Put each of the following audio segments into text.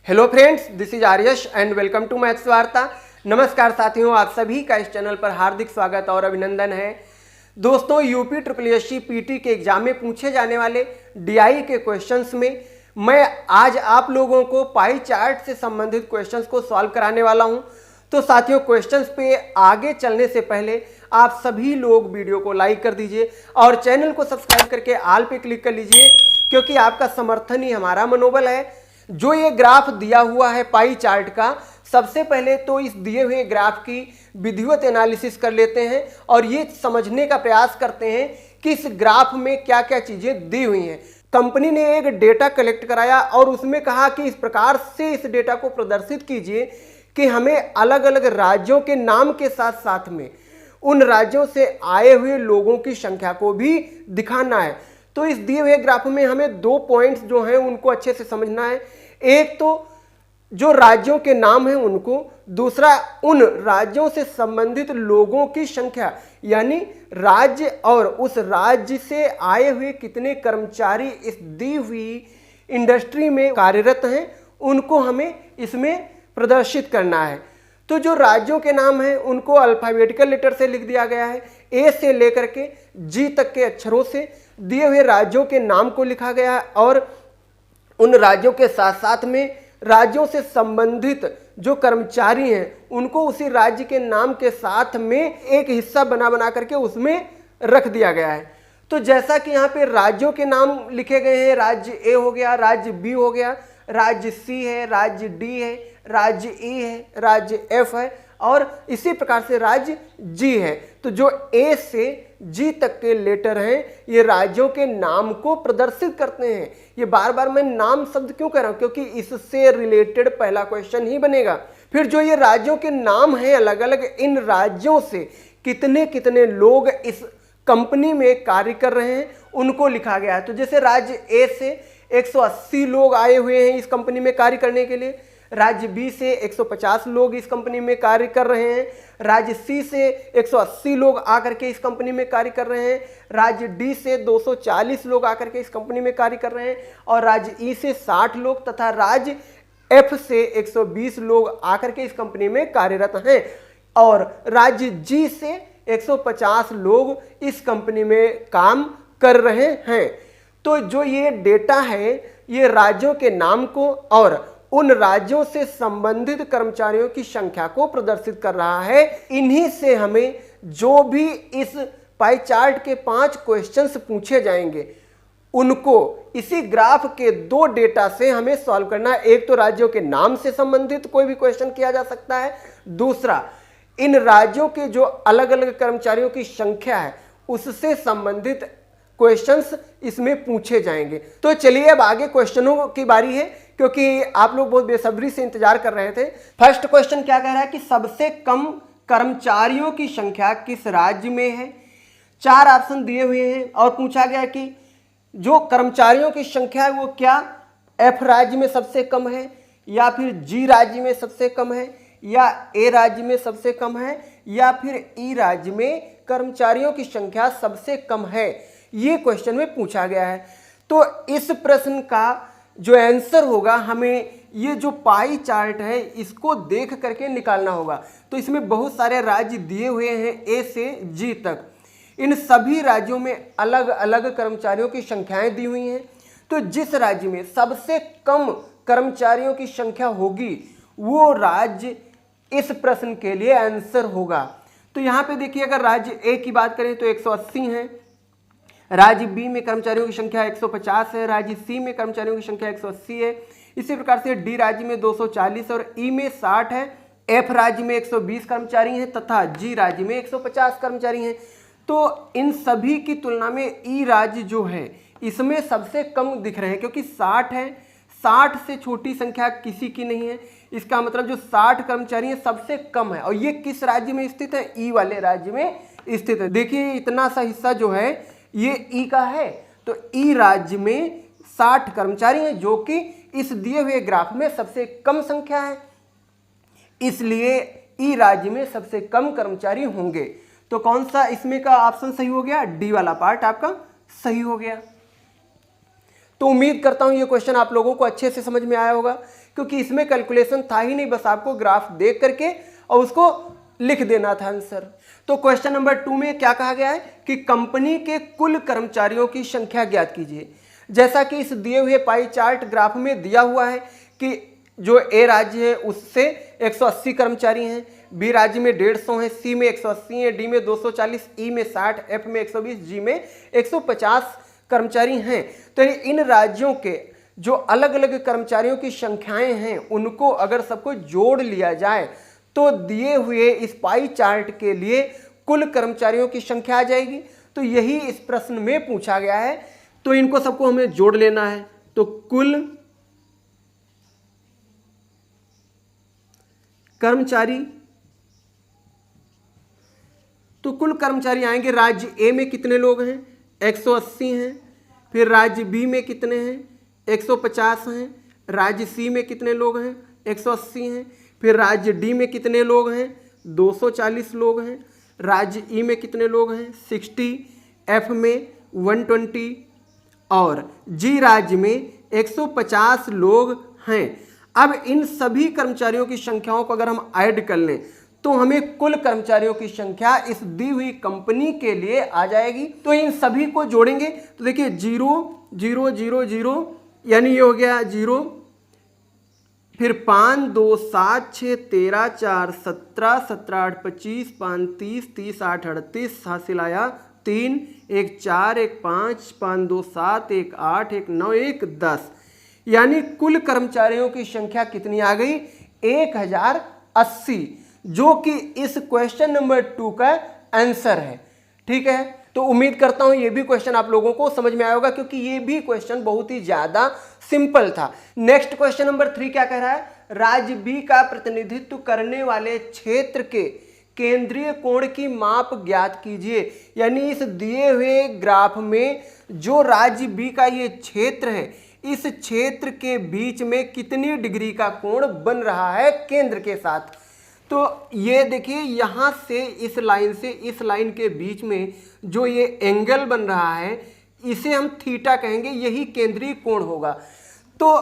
Hello friends, this is Aryash and welcome to maths Varta. नमस्कार साथियों, आप सभी का इस चैनल पर हार्दिक स्वागत और अभिनंदन है। दोस्तों, यूपी ट्रिपल एससी पीटी के एग्जाम में पूछे जाने वाले डीआई के क्वेश्चंस में मैं आज आप लोगों को पाई चार्ट से संबंधित क्वेश्चंस को सॉल्व कराने वाला हूं। तो साथियों, क्वेश्चंस पे आगे चलने से पहले आप सभी लोग वीडियो को लाइक कर दीजिए और चैनल को सब्सक्राइब करके ऑल पे क्लिक कर लीजिए, क्योंकि आपका समर्थन ही हमारा मनोबल है। जो ये ग्राफ दिया हुआ है पाई चार्ट का, सबसे पहले तो इस दिए हुए ग्राफ की विधिवत एनालिसिस कर लेते हैं और ये समझने का प्रयास करते हैं कि इस ग्राफ में क्या क्या चीजें दी हुई हैं। कंपनी ने एक डेटा कलेक्ट कराया और उसमें कहा कि इस प्रकार से इस डेटा को प्रदर्शित कीजिए कि हमें अलग अलग राज्यों के नाम के साथ साथ में उन राज्यों से आए हुए लोगों की संख्या को भी दिखाना है। तो इस दिए हुए ग्राफ में हमें दो पॉइंट्स जो हैं उनको अच्छे से समझना है। एक तो जो राज्यों के नाम हैं उनको, दूसरा उन राज्यों से संबंधित लोगों की संख्या, यानी राज्य और उस राज्य से आए हुए कितने कर्मचारी इस दी हुई इंडस्ट्री में कार्यरत हैं उनको हमें इसमें प्रदर्शित करना है। तो जो राज्यों के नाम हैं उनको अल्फाबेटिकल लेटर से लिख दिया गया है। ए से लेकर के जी तक के अक्षरों से दिए हुए राज्यों के नाम को लिखा गया है और उन राज्यों के साथ साथ में राज्यों से संबंधित जो कर्मचारी हैं उनको उसी राज्य के नाम के साथ में एक हिस्सा बना बना करके उसमें रख दिया गया है। तो जैसा कि यहाँ पे राज्यों के नाम लिखे गए हैं, राज्य ए हो गया, राज्य बी हो गया, राज्य सी है, राज्य डी है, राज्य ई है, राज्य एफ है और इसी प्रकार से राज्य जी है। तो जो ए से जी तक के लेटर हैं ये राज्यों के नाम को प्रदर्शित करते हैं। ये बार बार मैं नाम शब्द क्यों कह रहा हूं, क्योंकि इससे रिलेटेड पहला क्वेश्चन ही बनेगा। फिर जो ये राज्यों के नाम हैं अलग अलग, इन राज्यों से कितने कितने लोग इस कंपनी में कार्य कर रहे हैं उनको लिखा गया है। तो जैसे राज्य ए से 180 लोग आए हुए हैं इस कंपनी में कार्य करने के लिए, राज्य बी से 150 लोग इस कंपनी में कार्य कर रहे हैं, राज्य सी से 180 लोग आकर के इस कंपनी में कार्य कर रहे हैं, राज्य डी से 240 लोग आकर के इस कंपनी में कार्य कर रहे हैं और राज्य ई से 60 लोग तथा राज्य एफ से 120 लोग आकर के इस कंपनी में कार्यरत हैं और राज्य जी से 150 लोग इस कंपनी में काम कर रहे हैं। तो जो ये डेटा है ये राज्यों के नाम को और उन राज्यों से संबंधित कर्मचारियों की संख्या को प्रदर्शित कर रहा है। इन्हीं से हमें जो भी इस पाई चार्ट के 5 क्वेश्चंस पूछे जाएंगे उनको इसी ग्राफ के 2 डेटा से हमें सॉल्व करना है। एक तो राज्यों के नाम से संबंधित कोई भी क्वेश्चन किया जा सकता है, दूसरा इन राज्यों के जो अलग अलग कर्मचारियों की संख्या है उससे संबंधित क्वेश्चंस इसमें पूछे जाएंगे। तो चलिए अब आगे क्वेश्चनों की बारी है, क्योंकि आप लोग बहुत बेसब्री से इंतजार कर रहे थे। फर्स्ट क्वेश्चन क्या कह रहा है कि सबसे कम कर्मचारियों की संख्या किस राज्य में है। 4 ऑप्शन दिए हुए हैं और पूछा गया कि जो कर्मचारियों की संख्या है वो क्या एफ राज्य में सबसे कम है या फिर जी राज्य में सबसे कम है या ए राज्य में सबसे कम है या फिर ई राज्य में कर्मचारियों की संख्या सबसे कम है। ये क्वेश्चन में पूछा गया है। तो इस प्रश्न का जो आंसर होगा हमें ये जो पाई चार्ट है इसको देख करके निकालना होगा। तो इसमें बहुत सारे राज्य दिए हुए हैं ए से जी तक। इन सभी राज्यों में अलग अलग कर्मचारियों की संख्याएं दी हुई हैं। तो जिस राज्य में सबसे कम कर्मचारियों की संख्या होगी वो राज्य इस प्रश्न के लिए आंसर होगा। तो यहाँ पे देखिए, अगर राज्य ए की बात करें तो 180 है, राज्य बी में कर्मचारियों की संख्या 150 है, राज्य सी में कर्मचारियों की संख्या 180 है, इसी प्रकार से डी राज्य में 240 और ई में 60 है, एफ राज्य में 120 कर्मचारी हैं तथा जी राज्य में 150 कर्मचारी हैं। तो इन सभी की तुलना में ई राज्य जो है इसमें सबसे कम दिख रहे हैं, क्योंकि 60 है, 60 से छोटी संख्या किसी की नहीं है। इसका मतलब जो 60 कर्मचारी हैं सबसे कम है और ये किस राज्य में स्थित है, ई वाले राज्य में स्थित है। देखिए इतना सा हिस्सा जो है ये ई का है, तो ई राज्य में 60 कर्मचारी हैं जो कि इस दिए हुए ग्राफ में सबसे कम संख्या है, इसलिए ई राज्य में सबसे कम कर्मचारी होंगे। तो कौन सा इसमें का ऑप्शन सही हो गया, डी वाला पार्ट आपका सही हो गया। तो उम्मीद करता हूं ये क्वेश्चन आप लोगों को अच्छे से समझ में आया होगा क्योंकि इसमें कैलकुलेशन था ही नहीं, बस आपको ग्राफ देख करके और उसको लिख देना था आंसर। तो क्वेश्चन नंबर 2 में क्या कहा गया है कि कंपनी के कुल कर्मचारियों की संख्या ज्ञात कीजिए। जैसा कि इस दिए हुए पाई चार्ट ग्राफ में दिया हुआ है कि जो ए राज्य है उससे 180 कर्मचारी हैं, बी राज्य में 150 है, सी में 180 है, डी में 240, ई में 60, एफ में 120, जी में 150 कर्मचारी हैं। तो इन राज्यों के जो अलग अलग कर्मचारियों की संख्याएं हैं उनको अगर सबको जोड़ लिया जाए तो दिए हुए इस पाई चार्ट के लिए कुल कर्मचारियों की संख्या आ जाएगी। तो यही इस प्रश्न में पूछा गया है। तो इनको सबको हमें जोड़ लेना है। तो कुल कर्मचारी, तो कुल कर्मचारी आएंगे। राज्य ए में कितने लोग हैं? 180 हैं। फिर राज्य बी में कितने हैं? 150 हैं। राज्य सी में कितने लोग हैं? 180 हैं। फिर राज्य डी में कितने लोग हैं? 240 लोग हैं। राज्य ई में कितने लोग हैं? 60, एफ में 120 और जी राज्य में 150 लोग हैं। अब इन सभी कर्मचारियों की संख्याओं को अगर हम ऐड कर लें तो हमें कुल कर्मचारियों की संख्या इस दी हुई कंपनी के लिए आ जाएगी। तो इन सभी को जोड़ेंगे तो देखिए 0 0 0 0 यानी ये हो गया 0, फिर 5 2 7 6 13 4 17 17 8 25 5 30 30 8 38 हासिल आया 3 1 4 1 5 5 2 7 1 8 1 9 1 10, यानी कुल कर्मचारियों की संख्या कितनी आ गई? 1080, जो कि इस क्वेश्चन नंबर 2 का आंसर है। ठीक है, तो उम्मीद करता हूं ये भी क्वेश्चन आप लोगों को समझ में आया होगा, क्योंकि ये भी क्वेश्चन बहुत ही ज्यादा सिंपल था। नेक्स्ट क्वेश्चन नंबर 3 क्या कह रहा है? राज्य बी का प्रतिनिधित्व करने वाले क्षेत्र के केंद्रीय कोण की माप ज्ञात कीजिए। यानी इस दिए हुए ग्राफ में जो राज्य बी का ये क्षेत्र है, इस क्षेत्र के बीच में कितनी डिग्री का कोण बन रहा है केंद्र के साथ। तो ये देखिए यहां से इस लाइन से इस लाइन के बीच में जो ये एंगल बन रहा है इसे हम थीटा कहेंगे, यही केंद्रीय कोण होगा। तो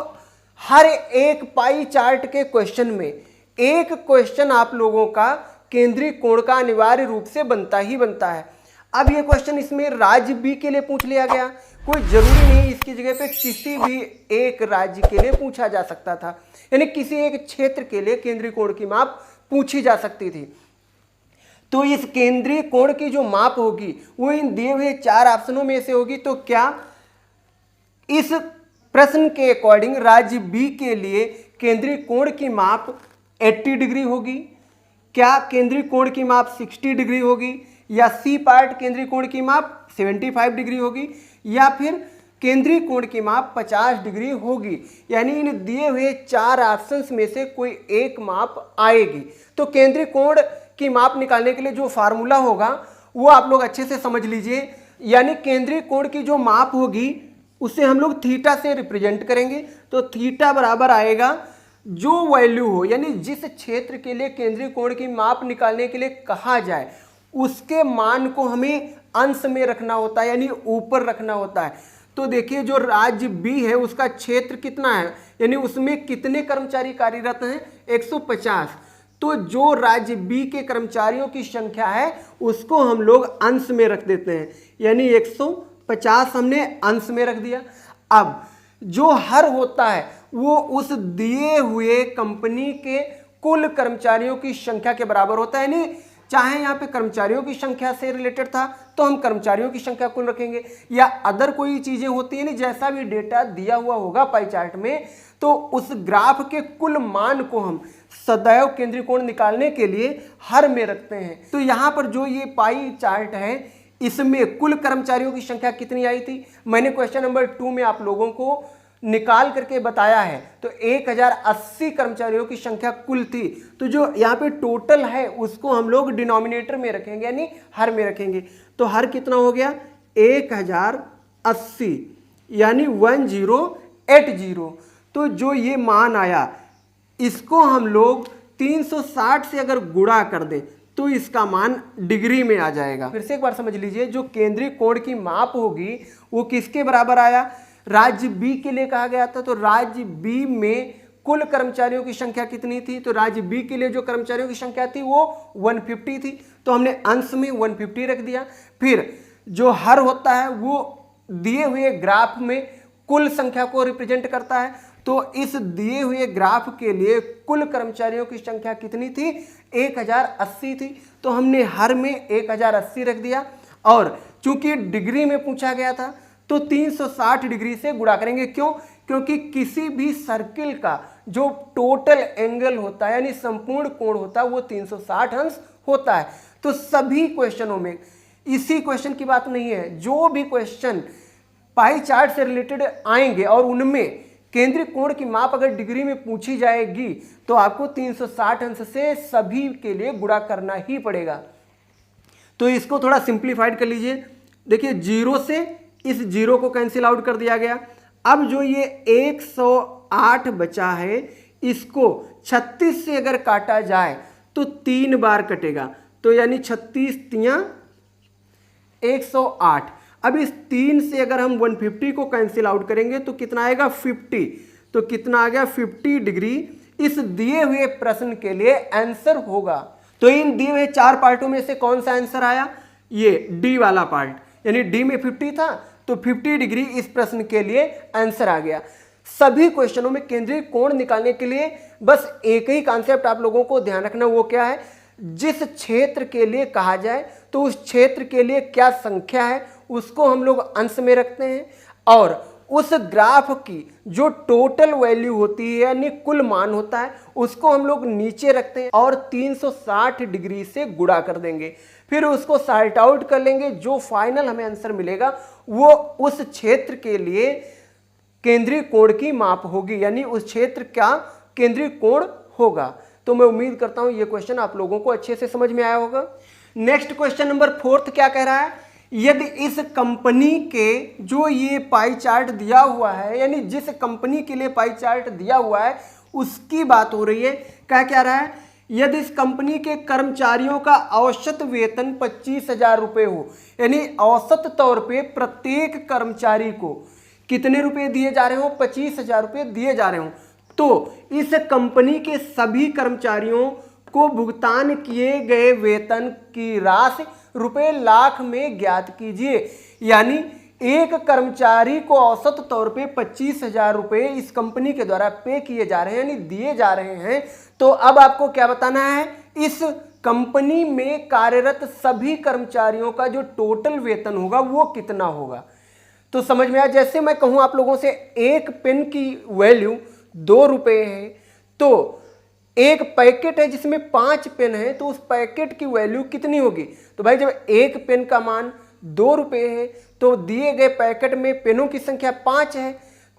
हर एक पाई चार्ट के क्वेश्चन में एक क्वेश्चन आप लोगों का केंद्रीय कोण का अनिवार्य रूप से बनता ही बनता है। अब ये क्वेश्चन इसमें राज्य बी के लिए पूछ लिया गया, कोई जरूरी नहीं इसकी जगह पे किसी भी एक राज्य के लिए पूछा जा सकता था, यानी किसी एक क्षेत्र के लिए केंद्रीय कोण की माप पूछी जा सकती थी। तो इस केंद्रीय कोण की जो माप होगी वो इन दिए हुए 4 ऑप्शनों में से होगी। तो क्या इस प्रश्न के अकॉर्डिंग राज्य बी के लिए केंद्रीय कोण की माप 80 डिग्री होगी? क्या केंद्रीय कोण की माप 60 डिग्री होगी? या सी पार्ट केंद्रीय कोण की माप 75 डिग्री होगी? या फिर केंद्रीय कोण की माप 50 डिग्री होगी? यानी इन दिए हुए 4 ऑप्शंस में से कोई एक माप आएगी। तो केंद्रीय कोण की माप निकालने के लिए जो फार्मूला होगा वो आप लोग अच्छे से समझ लीजिए। यानी केंद्रीय कोण की जो माप होगी उसे हम लोग थीटा से रिप्रेजेंट करेंगे। तो थीटा बराबर आएगा जो वैल्यू हो, यानी जिस क्षेत्र के लिए केंद्रीय कोण की माप निकालने के लिए कहा जाए उसके मान को हमें अंश में रखना होता है, यानी ऊपर रखना होता है। तो देखिए जो राज्य बी है उसका क्षेत्र कितना है, यानी उसमें कितने कर्मचारी कार्यरत हैं? 150। तो जो राज्य बी के कर्मचारियों की संख्या है उसको हम लोग अंश में रख देते हैं, यानी 150 हमने अंश में रख दिया। अब जो हर होता है वो उस दिए हुए कंपनी के कुल कर्मचारियों की संख्या के बराबर होता है। यानी चाहे यहाँ पे कर्मचारियों की संख्या से रिलेटेड था तो हम कर्मचारियों की संख्या कुल रखेंगे, या अदर कोई चीजें होती है नहीं, जैसा भी डेटा दिया हुआ होगा पाई चार्ट में तो उस ग्राफ के कुल मान को हम सदैव केंद्रीय कोण निकालने के लिए हर में रखते हैं। तो यहाँ पर जो ये पाई चार्ट है इसमें कुल कर्मचारियों की संख्या कितनी आई थी, मैंने क्वेश्चन नंबर 2 में आप लोगों को निकाल करके बताया है। तो 1080 कर्मचारियों की संख्या कुल थी। तो जो यहाँ पे टोटल है उसको हम लोग डिनोमिनेटर में रखेंगे, यानी हर में रखेंगे। तो हर कितना हो गया? 1080, यानी 1080। तो जो ये मान आया इसको हम लोग 360 से अगर गुणा कर दें तो इसका मान डिग्री में आ जाएगा। फिर से एक बार समझ लीजिए, जो केंद्रीय कोण की माप होगी वो किसके बराबर आया? राज्य बी के लिए कहा गया था। तो राज्य बी में कुल कर्मचारियों की संख्या कितनी थी, तो राज्य बी के लिए जो कर्मचारियों की संख्या थी वो 150 थी, तो हमने अंश में 150 रख दिया। फिर जो हर होता है वो दिए हुए ग्राफ में कुल संख्या को रिप्रेजेंट करता है, तो इस दिए हुए ग्राफ के लिए कुल कर्मचारियों की संख्या कितनी थी, 1080 थी, तो हमने हर में 1080 रख दिया। और चूंकि डिग्री में पूछा गया था तो 360 डिग्री से गुणा करेंगे। क्यों? क्योंकि किसी भी सर्किल का जो टोटल एंगल होता है यानी संपूर्ण कोण होता है वो 360 अंश होता है। तो सभी क्वेश्चनों में, इसी क्वेश्चन की बात नहीं है, जो भी क्वेश्चन पाई चार्ट से रिलेटेड आएंगे और उनमें केंद्रीय कोण की माप अगर डिग्री में पूछी जाएगी तो आपको 360 अंश से सभी के लिए गुणा करना ही पड़ेगा। तो इसको थोड़ा सिंप्लीफाइड कर लीजिए। देखिए, जीरो से इस जीरो को कैंसिल आउट कर दिया गया। अब जो ये 108 बचा है इसको 36 से अगर काटा जाए तो 3 बार कटेगा, तो यानी 36 तियां 108। अब इस 3 से अगर हम 150 को कैंसिल आउट करेंगे तो कितना आएगा, 50। तो कितना आ गया, 50 डिग्री इस दिए हुए प्रश्न के लिए आंसर होगा। तो इन दिए हुए 4 पार्टों में से कौन सा आंसर आया, ये डी वाला पार्ट, यानी डी में 50 था तो 50 डिग्री इस प्रश्न के लिए आंसर आ गया। सभी क्वेश्चनों में केंद्रीय कोण निकालने के लिए बस एक ही कॉन्सेप्ट आप लोगों को ध्यान रखना, वो क्या है, जिस क्षेत्र के लिए कहा जाए तो उस क्षेत्र के लिए क्या संख्या है उसको हम लोग अंश में रखते हैं, और उस ग्राफ की जो टोटल वैल्यू होती है यानी कुल मान होता है उसको हम लोग नीचे रखते हैं और 360 डिग्री से गुणा कर देंगे। फिर उसको सॉर्ट आउट कर लेंगे, जो फाइनल हमें आंसर मिलेगा वो उस क्षेत्र के लिए केंद्रीय कोण की माप होगी, यानी उस क्षेत्र का केंद्रीय कोण होगा। तो मैं उम्मीद करता हूं ये क्वेश्चन आप लोगों को अच्छे से समझ में आया होगा। नेक्स्ट क्वेश्चन नंबर 4 क्या कह रहा है, यदि इस कंपनी के जो ये पाई चार्ट दिया हुआ है, यानी जिस कंपनी के लिए पाई चार्ट दिया हुआ है उसकी बात हो रही है। क्या रहा है, यदि इस कंपनी के कर्मचारियों का औसत वेतन 25,000 रुपये हो, यानी औसत तौर पे प्रत्येक कर्मचारी को कितने रुपए दिए जा रहे हो, 25,000 रुपये दिए जा रहे हो, तो इस कंपनी के सभी कर्मचारियों को भुगतान किए गए वेतन की राशि रुपए लाख में ज्ञात कीजिए। यानी एक कर्मचारी को औसत तौर पे 25,000 रुपये इस कंपनी के द्वारा पे किए जा रहे हैं, यानी दिए जा रहे हैं। तो अब आपको क्या बताना है, इस कंपनी में कार्यरत सभी कर्मचारियों का जो टोटल वेतन होगा वो कितना होगा। तो समझ में आया, जैसे मैं कहूं आप लोगों से एक पेन की वैल्यू 2 रुपये है, तो एक पैकेट है जिसमें 5 पेन है, तो उस पैकेट की वैल्यू कितनी होगी। तो भाई जब एक पेन का मान 2 रुपये है तो दिए गए पैकेट में पेनों की संख्या 5 है,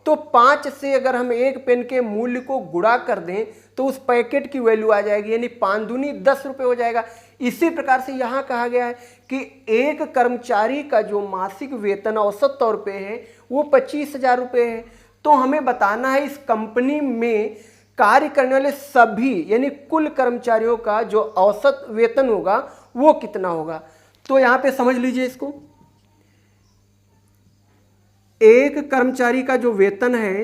तो 5 से अगर हम एक पेन के मूल्य को गुणा कर दें तो उस पैकेट की वैल्यू आ जाएगी, यानी 5 दूनी 10 रुपये हो जाएगा। इसी प्रकार से यहाँ कहा गया है कि एक कर्मचारी का जो मासिक वेतन औसत तौर पे है वो 25,000 रुपये है। तो हमें बताना है इस कंपनी में कार्य करने वाले सभी यानी कुल कर्मचारियों का जो औसत वेतन होगा वो कितना होगा। तो यहां पे समझ लीजिए इसको, एक कर्मचारी का जो वेतन है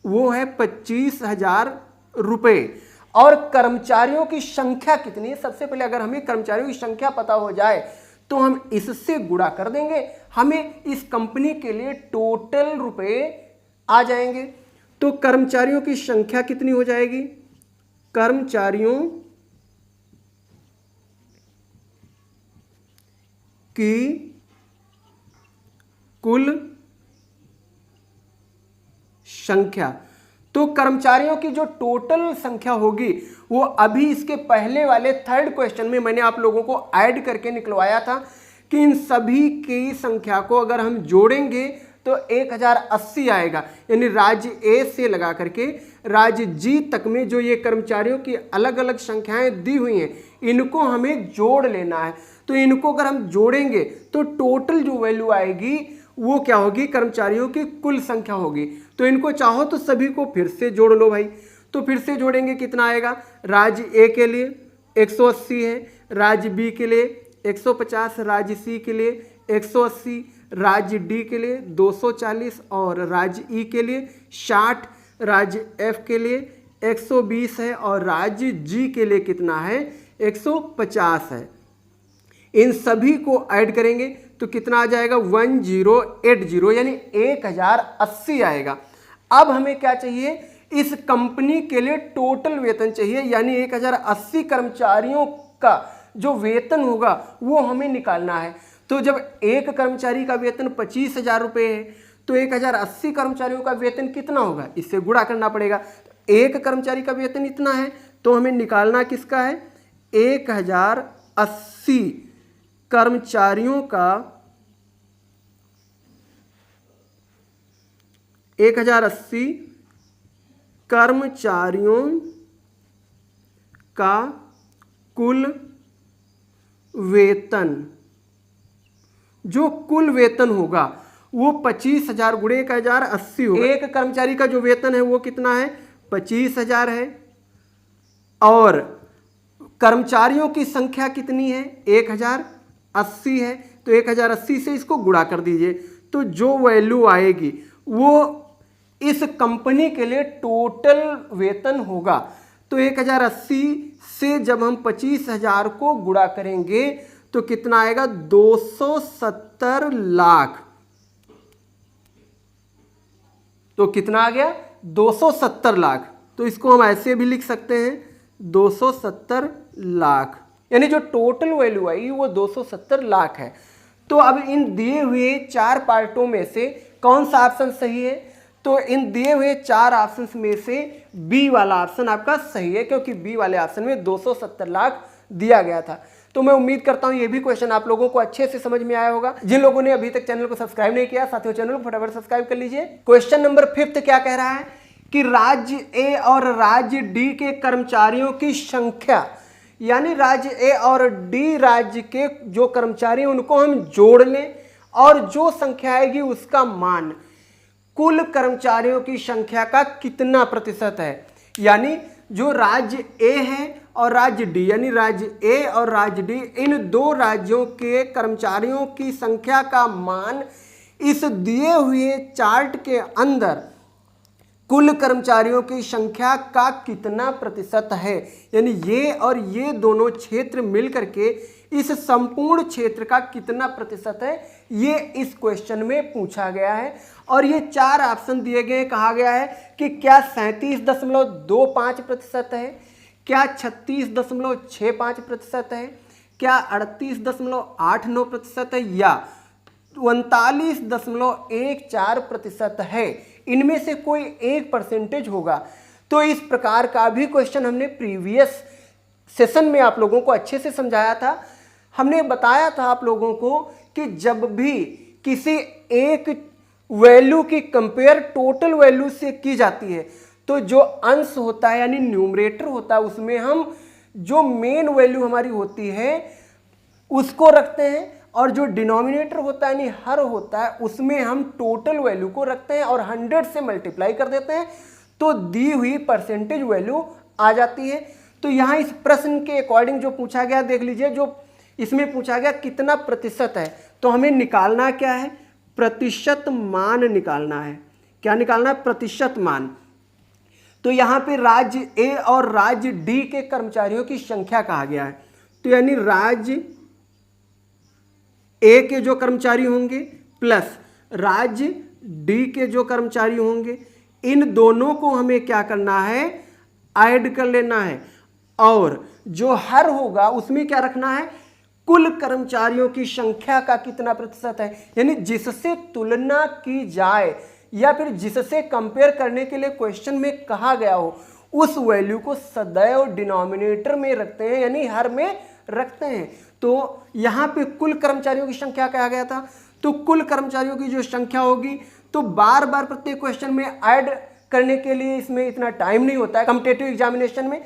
वो है 25,000 रुपये, और कर्मचारियों की संख्या कितनी है। सबसे पहले अगर हमें कर्मचारियों की संख्या पता हो जाए तो हम इससे गुणा कर देंगे, हमें इस कंपनी के लिए टोटल रुपए आ जाएंगे। तो कर्मचारियों की संख्या कितनी हो जाएगी, कर्मचारियों की कुल संख्या, तो कर्मचारियों की जो टोटल संख्या होगी वो अभी इसके पहले वाले 3rd क्वेश्चन में मैंने आप लोगों को ऐड करके निकलवाया था कि इन सभी की संख्या को अगर हम जोड़ेंगे तो 1080 आएगा, यानी राज्य ए से लगा करके राज्य जी तक में जो ये कर्मचारियों की अलग अलग संख्याएं दी हुई हैं इनको हमें जोड़ लेना है। तो इनको अगर हम जोड़ेंगे तो टोटल जो वैल्यू आएगी वो क्या होगी, कर्मचारियों की कुल संख्या होगी। तो इनको चाहो तो सभी को फिर से जोड़ लो भाई, तो फिर से जोड़ेंगे कितना आएगा, राज्य ए के लिए 180 है, राज्य बी के लिए 150, राज्य सी के लिए 180, राज्य डी के लिए 240 और राज्य ई के लिए 60, राज्य एफ के लिए 120 है और राज्य जी के लिए कितना है 150 है। इन सभी को ऐड करेंगे तो कितना आ जाएगा 1080 यानी 1080 आएगा। अब हमें क्या चाहिए, इस कंपनी के लिए टोटल वेतन चाहिए, यानी 1080 कर्मचारियों का जो वेतन होगा वो हमें निकालना है। तो जब एक कर्मचारी का वेतन 25,000 रुपये है तो 1080 कर्मचारियों का वेतन कितना होगा, इससे गुणा करना पड़ेगा। तो एक कर्मचारी का वेतन इतना है तो हमें निकालना किसका है, 1080 कर्मचारियों का 1080 कर्मचारियों का कुल वेतन, जो कुल वेतन होगा वो 25,000 गुणे 1080 होगा। एक कर्मचारी का जो वेतन है वो कितना है 25,000 है और कर्मचारियों की संख्या कितनी है 1080 है, तो 1080 से इसको गुणा कर दीजिए तो जो वैल्यू आएगी वो इस कंपनी के लिए टोटल वेतन होगा। तो 1080 से जब हम 25,000 को गुणा करेंगे तो कितना आएगा 270 लाख। तो कितना आ गया 270 लाख। तो इसको हम ऐसे भी लिख सकते हैं 270 लाख, यानी जो टोटल वैल्यू आई वो 270 लाख है। तो अब इन दिए हुए 4 पार्टों में से कौन सा ऑप्शन सही है, तो इन दिए हुए 4 ऑप्शन में से बी वाला ऑप्शन आपका सही है, क्योंकि बी वाले ऑप्शन में 270 लाख दिया गया था। तो मैं उम्मीद करता हूं ये भी क्वेश्चन आप लोगों को अच्छे से समझ में आया होगा। जिन लोगों ने अभी तक चैनल को सब्सक्राइब नहीं किया, साथियों चैनल को फटाफट सब्सक्राइब कर लीजिए। क्वेश्चन नंबर 5 क्या कह रहा है कि राज्य ए और राज्य डी के कर्मचारियों की संख्या, यानी राज्य ए और डी राज्य के जो कर्मचारी उनको हम जोड़ लें और जो संख्या आएगी उसका मान कुल कर्मचारियों की संख्या का कितना प्रतिशत है। यानी जो राज्य ए है और राज्य डी, यानी राज्य ए और राज्य डी, इन 2 राज्यों के कर्मचारियों की संख्या का मान इस दिए हुए चार्ट के अंदर कुल कर्मचारियों की संख्या का कितना प्रतिशत है। यानी ये और ये दोनों क्षेत्र मिलकर के इस संपूर्ण क्षेत्र का कितना प्रतिशत है, ये इस क्वेश्चन में पूछा गया है। और ये 4 ऑप्शन दिए गए, कहा गया है कि क्या 37.25% है, क्या 36.65% है, क्या 38.89% है या 39.14% है। इनमें से कोई एक परसेंटेज होगा। तो इस प्रकार का भी क्वेश्चन हमने प्रीवियस सेशन में आप लोगों को अच्छे से समझाया था। हमने बताया था आप लोगों को कि जब भी किसी एक वैल्यू की कंपेयर टोटल वैल्यू से की जाती है तो जो अंश होता है यानी न्यूमरेटर होता है उसमें हम जो मेन वैल्यू हमारी होती है उसको रखते हैं और जो डिनोमिनेटर होता है यानी हर होता है उसमें हम टोटल वैल्यू को रखते हैं और 100 से मल्टीप्लाई कर देते हैं तो दी हुई परसेंटेज वैल्यू आ जाती है। तो यहाँ इस प्रश्न के अकॉर्डिंग जो पूछा गया देख लीजिए, जो इसमें पूछा गया कितना प्रतिशत है, तो हमें निकालना क्या है, प्रतिशत मान निकालना है। क्या निकालना है, प्रतिशत मान। तो यहाँ पे राज्य ए और राज्य डी के कर्मचारियों की संख्या कहा गया है। तो यानी राज्य ए के जो कर्मचारी होंगे प्लस राज्य डी के जो कर्मचारी होंगे, इन दोनों को हमें क्या करना है, ऐड कर लेना है। और जो हर होगा उसमें क्या रखना है, कुल कर्मचारियों की संख्या का कितना प्रतिशत है, यानी जिससे तुलना की जाए या फिर जिससे कंपेयर करने के लिए क्वेश्चन में कहा गया हो उस वैल्यू को सदैव डिनोमिनेटर में रखते हैं, यानी हर में रखते हैं। तो यहाँ पे कुल कर्मचारियों की संख्या कहा गया था, तो कुल कर्मचारियों की जो संख्या होगी तो बार बार प्रत्येक क्वेश्चन में ऐड करने के लिए इसमें इतना टाइम नहीं होता है। कॉम्पिटिटिव एग्जामिनेशन में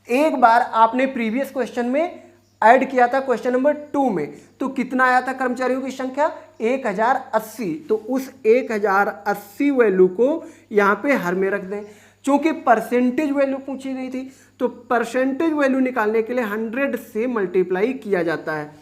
एक बार आपने प्रीवियस क्वेश्चन में ऐड किया था क्वेश्चन नंबर 2 में, तो कितना आया था कर्मचारियों की संख्या 1080। तो उस 1080 वैल्यू को यहाँ पे हर में रख दें। चूंकि परसेंटेज वैल्यू पूछी गई थी तो परसेंटेज वैल्यू निकालने के लिए 100 से मल्टीप्लाई किया जाता है।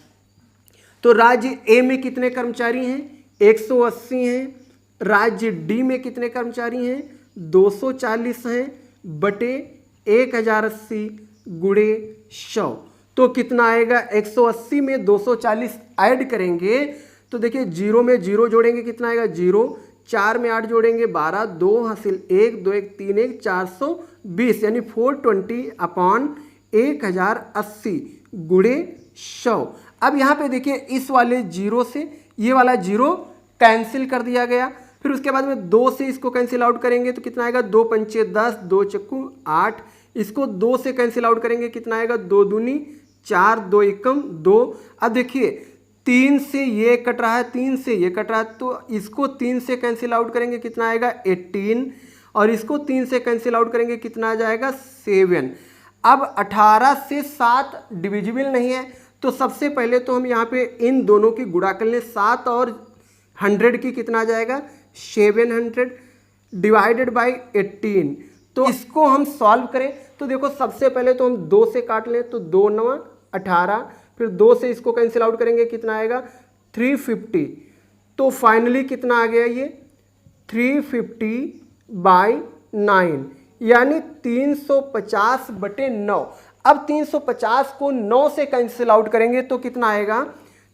तो राज्य ए में कितने कर्मचारी हैं, 180 हैं। राज्य डी में कितने कर्मचारी हैं? 240 हैं बटे 1080 गुणे 100। तो कितना आएगा? 180 में 240 ऐड करेंगे तो देखिए, जीरो में जीरो जोड़ेंगे कितना आएगा? 0। 4 में 8 जोड़ेंगे 12, 2 हासिल 1, 2 1 3 1 420 यानी 420/1080 गुणे 100। अब यहाँ पे देखिए, इस वाले जीरो से ये वाला जीरो कैंसिल कर दिया गया। फिर उसके बाद में 2 से इसको कैंसिल आउट करेंगे तो कितना आएगा? 2 पंचे 10, 2 चक्कू 8। इसको 2 से कैंसिल आउट करेंगे कितना आएगा? 2 दूनी 4, 2 एकम 2। अब देखिए, 3 से ये कट रहा है, 3 से ये कट रहा है, तो इसको 3 से कैंसिल आउट करेंगे कितना आएगा? 18। और इसको 3 से कैंसिल आउट करेंगे कितना आ जाएगा? 7। अब 18 से 7 डिविजिबल नहीं है, तो सबसे पहले तो हम यहाँ पे इन दोनों की गुणा कर लें। 7 और 100 की कितना आ जाएगा? 700 डिवाइडेड बाई 18। तो इसको हम सॉल्व करें तो देखो, सबसे पहले तो हम 2 से काट लें तो 2 9 18। फिर 2 से इसको कैंसिल आउट करेंगे कितना आएगा? 350। तो फाइनली कितना आ गया? ये 350/9 यानी 350/9। अब 350 को 9 से कैंसिल आउट करेंगे तो कितना आएगा?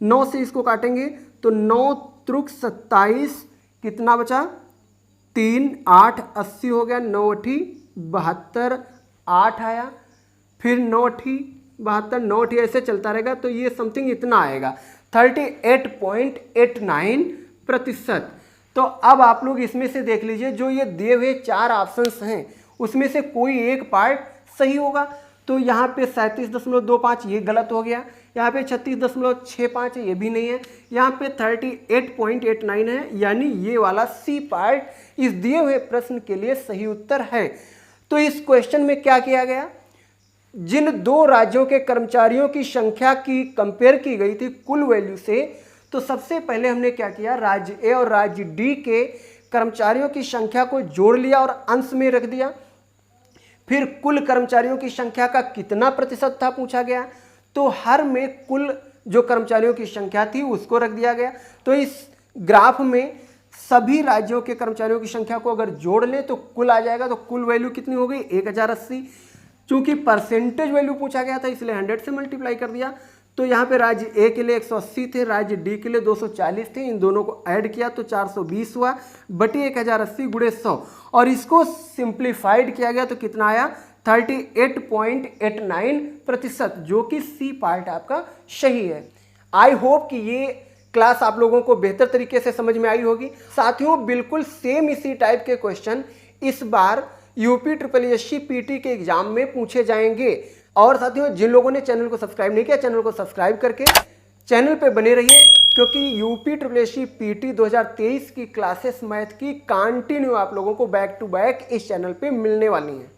9 से इसको काटेंगे तो 9 त्रुक 27, कितना बचा? 3 8 80 हो गया। 9 8 72, 8 आया। फिर 9 8 72, 9 8 ऐसे चलता रहेगा तो ये समथिंग इतना आएगा, 38.89%। तो अब आप लोग इसमें से देख लीजिए, जो ये दिए हुए 4 ऑप्शंस हैं उसमें से कोई एक पार्ट सही होगा। तो यहाँ पे 37.25 ये गलत हो गया, यहाँ पे 36.65 ये भी नहीं है, यहाँ पे 38.89 है, यानी ये वाला सी पार्ट इस दिए हुए प्रश्न के लिए सही उत्तर है। तो इस क्वेश्चन में क्या किया गया? जिन 2 राज्यों के कर्मचारियों की संख्या की कंपेयर की गई थी कुल वैल्यू से, तो सबसे पहले हमने क्या किया? राज्य ए और राज्य डी के कर्मचारियों की संख्या को जोड़ लिया और अंश में रख दिया। फिर कुल कर्मचारियों की संख्या का कितना प्रतिशत था पूछा गया, तो हर में कुल जो कर्मचारियों की संख्या थी उसको रख दिया गया। तो इस ग्राफ में सभी राज्यों के कर्मचारियों की संख्या को अगर जोड़ लें तो कुल आ जाएगा। तो कुल वैल्यू कितनी हो गई? 1080। चूंकि परसेंटेज वैल्यू पूछा गया था इसलिए 100 से मल्टीप्लाई कर दिया। तो यहाँ पे राज्य ए के लिए 180 थे, राज्य डी के लिए 240 थे, इन दोनों को ऐड किया तो 420 हुआ बटे 1080 गुणे 100, और इसको सिंप्लीफाइड किया गया तो कितना आया? 38.89%, जो कि सी पार्ट आपका सही है। आई होप कि ये क्लास आप लोगों को बेहतर तरीके से समझ में आई होगी। साथियों, बिल्कुल सेम इसी टाइप के क्वेश्चन इस बार यूपी SSSC PT के एग्जाम में पूछे जाएंगे। और साथियों, जिन लोगों ने चैनल को सब्सक्राइब नहीं किया, चैनल को सब्सक्राइब करके चैनल पे बने रहिए, क्योंकि यूपी SSSC PT 2023 की क्लासेस मैथ की कंटिन्यू आप लोगों को बैक टू बैक इस चैनल पे मिलने वाली हैं।